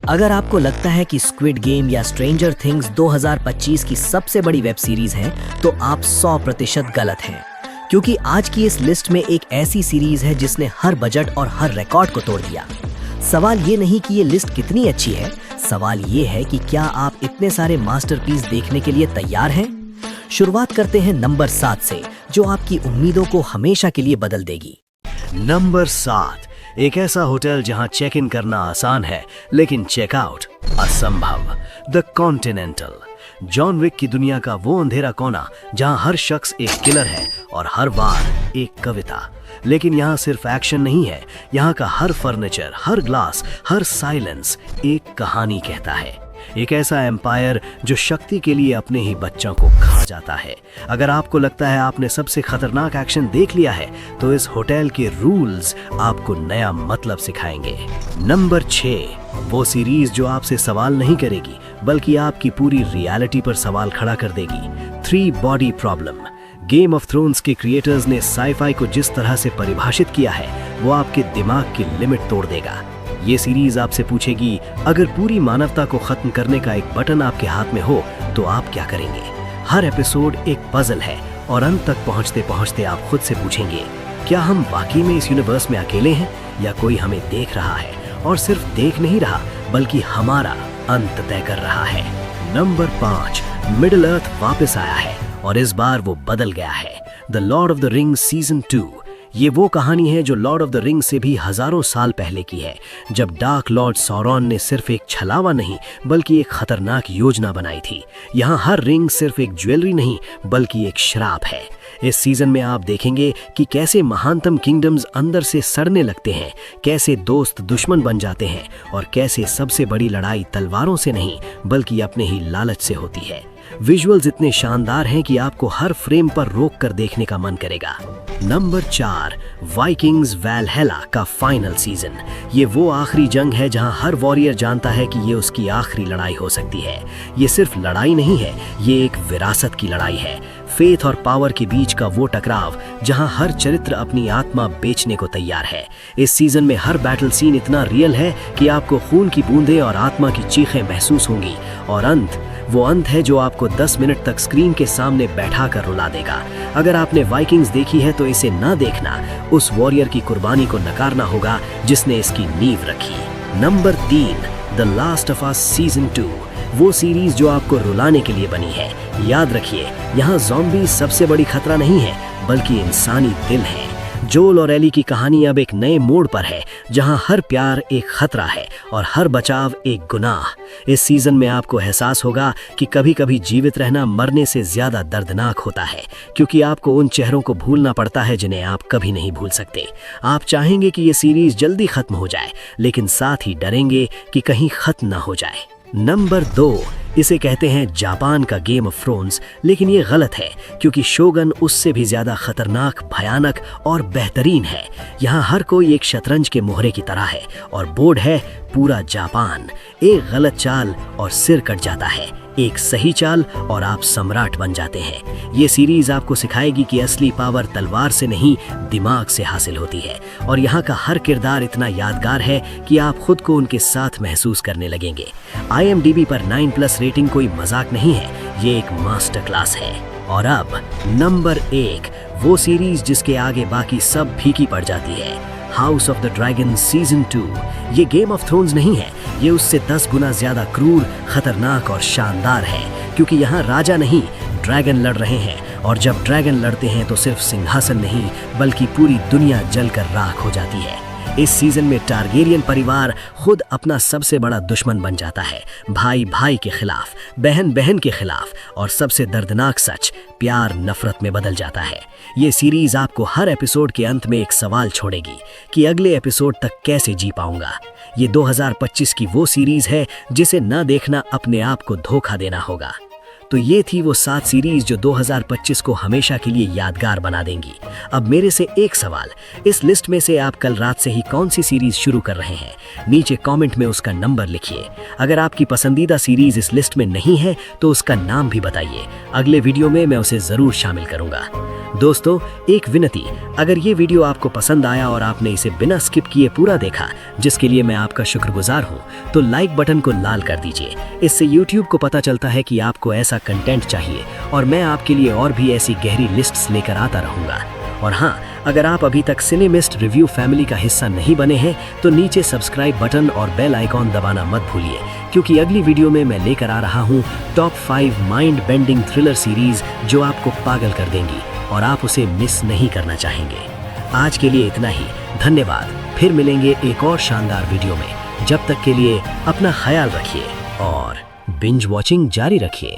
अगर आपको लगता है कि स्क्विड गेम या स्ट्रेंजर थिंग्स 2025 की सबसे बड़ी वेब सीरीज है, तो आप 100% गलत हैं। क्योंकि आज की इस लिस्ट में एक ऐसी सीरीज है जिसने हर बजट और हर रिकॉर्ड को तोड़ दिया। सवाल ये नहीं कि ये लिस्ट कितनी अच्छी है, सवाल ये है कि क्या आप इतने सारे मास्टरपीस देखने के लिए तैयार हैं? शुरुआत करते हैं नंबर 7 से, जो आपकी उम्मीदों को हमेशा के लिए बदल देगी। नंबर 7, एक ऐसा होटल जहां चेक इन करना आसान है लेकिन चेकआउट असंभव। द कॉन्टिनेंटल, जॉन विक की दुनिया का वो अंधेरा कोना जहां हर शख्स एक किलर है और हर वार एक कविता। लेकिन यहाँ सिर्फ एक्शन नहीं है, यहाँ का हर फर्नीचर, हर ग्लास, हर साइलेंस एक कहानी कहता है। एक ऐसा एम्पायर जो शक्ति के लिए अपने ही बच्चों को खा जाता है। अगर आपको लगता है आपने सबसे खतरनाक एक्शन देख लिया है, तो इस होटल के रूल्स आपको नया मतलब सिखाएंगे। नंबर 6, वो सीरीज जो आपसे सवाल नहीं करेगी बल्कि आपकी पूरी रियलिटी पर सवाल खड़ा कर देगी। 3 body problem. Game of thrones के क्रिएटर्स ने साईफाई को जिस तरह से परिभाषित किया है, वो आपके दिमाग की लिमिट तोड़ देगा। ये सीरीज आपसे पूछेगी, अगर पूरी मानवता को खत्म करने का एक बटन आपके हाथ में हो तो आप क्या करेंगे? हर एपिसोड एक पजल है और अंत तक पहुंचते पहुंचते आप खुद से पूछेंगे, क्या हम वाकई में इस यूनिवर्स में अकेले हैं या कोई हमें देख रहा है और सिर्फ देख नहीं रहा बल्कि हमारा अंत तय कर रहा है। नंबर 5, मिडिल अर्थ वापस आया है और इस बार वो बदल गया है। The Lord of the rings season 2। ये वो कहानी है जो लॉर्ड ऑफ द रिंग से भी हजारों साल पहले की है, जब डार्क लॉर्ड सौरॉन ने सिर्फ एक छलावा नहीं बल्कि एक खतरनाक योजना बनाई थी। यहाँ हर रिंग सिर्फ एक ज्वेलरी नहीं बल्कि एक श्राप है। इस सीजन में आप देखेंगे कि कैसे महानतम किंगडम्स अंदर से सड़ने लगते हैं, कैसे दोस्त दुश्मन बन जाते हैं और कैसे सबसे बड़ी लड़ाई तलवारों से नहीं बल्कि अपने ही लालच से होती है। विजुअल्स इतने शानदार हैं कि आपको हर फ्रेम पर रोक कर देखने का मन करेगा। नंबर 4, वाइकिंग्स वैलहैला का फाइनल सीजन। ये वो आखिरी जंग है जहां हर वॉरियर जानता है कि ये उसकी आखिरी लड़ाई हो सकती है। ये सिर्फ लड़ाई नहीं है, ये एक विरासत की लड़ाई है। फेथ और पावर के बीच का वो टकराव जहां हर चरित्र अपनी आत्मा बेचने को तैयार है। इस सीजन में हर बैटल सीन इतना रियल है कि आपको खून की बूंदें और आत्मा की चीखें महसूस होंगी। और अंत, वो अंत है जो आपको 10 मिनट तक स्क्रीन के सामने बैठा कर रुला देगा। अगर आपने वाइकिंग्स देखी है तो इसे ना देखना, उस वॉरियर की कुर्बानी को नकारना होगा जिसने इसकी नींव रखी। Number 3, the last of us season 2। वो सीरीज जो आपको रुलाने के लिए बनी है। याद रखिए, यहाँ ज़ॉम्बी सबसे बड़ी खतरा नहीं है बल्कि इंसानी दिल है। जोल और एली की कहानी अब एक नए मोड़ पर है, जहां हर प्यार एक खतरा है और हर बचाव एक गुनाह। इस सीजन में आपको एहसास होगा कि कभी-कभी जीवित रहना मरने से ज्यादा दर्दनाक होता है, क्योंकि आपको उन चेहरों को भूलना पड़ता है जिन्हें आप कभी नहीं भूल सकते। आप चाहेंगे कि ये सीरीज जल्दी खत्म हो जाए, लेकिन साथ ही डरेंगे कि कहीं खत्म ना हो जाए। नंबर 2, इसे कहते हैं जापान का गेम ऑफ थ्रोन्स, लेकिन ये गलत है क्योंकि शोगन उससे भी ज्यादा खतरनाक, भयानक और बेहतरीन है। यहाँ हर कोई एक शतरंज के मोहरे की तरह है और बोर्ड है पूरा जापान। एक गलत चाल और सिर कट जाता है, एक सही चाल और आप सम्राट बन जाते हैं। ये सीरीज आपको सिखाएगी कि असली पावर तलवार से नहीं दिमाग से हासिल होती है। और यहाँ का हर किरदार इतना यादगार है कि आप खुद को उनके साथ महसूस करने लगेंगे। IMDb पर 9+ रेटिंग कोई मजाक नहीं है, ये एक मास्टर क्लास है। और अब नंबर 1, वो सीरीज जिसके आगे बाकी सब फीकी पड़ जाती है, house of the dragon season 2। ये गेम ऑफ थ्रोन्स नहीं है, ये उससे 10 गुना ज्यादा क्रूर, खतरनाक और शानदार है, क्योंकि यहाँ राजा नहीं ड्रैगन लड़ रहे हैं। और जब ड्रैगन लड़ते हैं तो सिर्फ सिंहासन नहीं बल्कि पूरी दुनिया जलकर राख हो जाती है। इस सीजन में टारगेरियन परिवार खुद अपना सबसे बड़ा दुश्मन बन जाता है। भाई भाई के खिलाफ, बहन बहन के खिलाफ, और सबसे दर्दनाक सच, प्यार नफरत में बदल जाता है। ये सीरीज आपको हर एपिसोड के अंत में एक सवाल छोड़ेगी कि अगले एपिसोड तक कैसे जी पाऊंगा। ये 2025 की वो सीरीज है जिसे न देखना अपने आप को धोखा देना होगा। तो ये थी वो 7 सीरीज जो 2025 को हमेशा के लिए यादगार बना देंगी। अब मेरे से एक सवाल, इस लिस्ट में से आप कल रात से ही कौन सी सीरीज शुरू कर रहे हैं? नीचे कमेंट में उसका नंबर लिखिए। अगर आपकी पसंदीदा सीरीज इस लिस्ट में नहीं है तो उसका नाम भी बताइए, अगले वीडियो में मैं उसे जरूर शामिल करूंगा। दोस्तों, एक विनती, अगर ये वीडियो आपको पसंद आया और आपने इसे बिना स्किप किए पूरा देखा, जिसके लिए मैं आपका शुक्रगुजार हूँ, तो लाइक बटन को लाल कर दीजिए। इससे YouTube को पता चलता है कि आपको ऐसा कंटेंट चाहिए और मैं आपके लिए और भी ऐसी गहरी लिस्ट्स लेकर आता रहूँगा। और हाँ, अगर आप अभी तक सिनेमिस्ट रिव्यू फैमिली का हिस्सा नहीं बने हैं तो नीचे सब्सक्राइब बटन और बेल आइकॉन दबाना मत भूलिए, क्योंकि अगली वीडियो में मैं लेकर आ रहा हूँ top 5 mind bending thriller series जो आपको पागल कर देंगी और आप उसे मिस नहीं करना चाहेंगे। आज के लिए इतना ही, धन्यवाद। फिर मिलेंगे एक और शानदार वीडियो में। जब तक के लिए अपना ख्याल रखिए और बिंज वॉचिंग जारी रखिए।